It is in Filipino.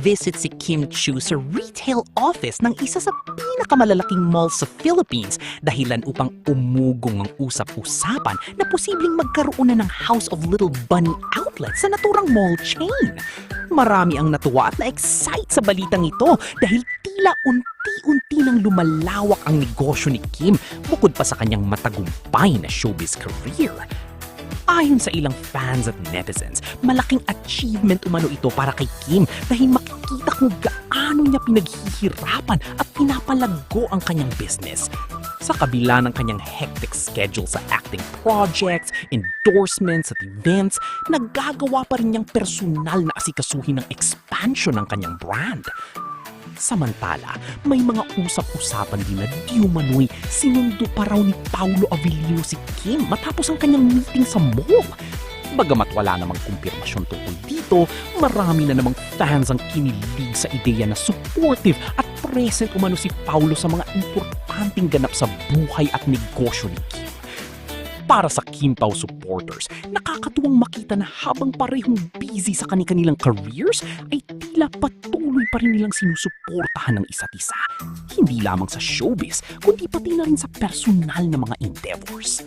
nag-visit si Kim Chiu sa retail office ng isa sa pinakamalalaking mall sa Philippines dahilan upang umugong ang usap-usapan na posibleng magkaroon na ng House of Little Bunny outlet sa naturang mall chain. Marami ang natuwa at na-excite sa balitang ito dahil tila unti-unti nang lumalawak ang negosyo ni Kim bukod pa sa kanyang matagumpay na showbiz career. Ayon sa ilang fans at netizens, malaking achievement umano ito para kay Kim dahil makikita kung gaano niya pinaghihirapan at pinapalago ang kanyang business. Sa kabila ng kanyang hectic schedule sa acting projects, endorsements at events, naggagawa pa rin niyang personal na asikasuhin ng expansion ng kanyang brand. Samantala, may mga usap-usapan din na di umano'y sinundo pa raw ni Paulo Avellino si Kim matapos ang kanyang meeting sa mall. Bagamat wala namang kumpirmasyon tungkol dito, marami na namang fans ang kinilig sa ideya na supportive at present umano si Paulo sa mga importanteng ganap sa buhay at negosyo ni Kim. Para sa Kim Pao supporters, nakakatuwang makita na habang parehong busy sa kanilang careers, ay tila patuloy pa rin nilang sinusuportahan ng isa't isa. Hindi lamang sa showbiz, kundi pati na rin sa personal na mga endeavors.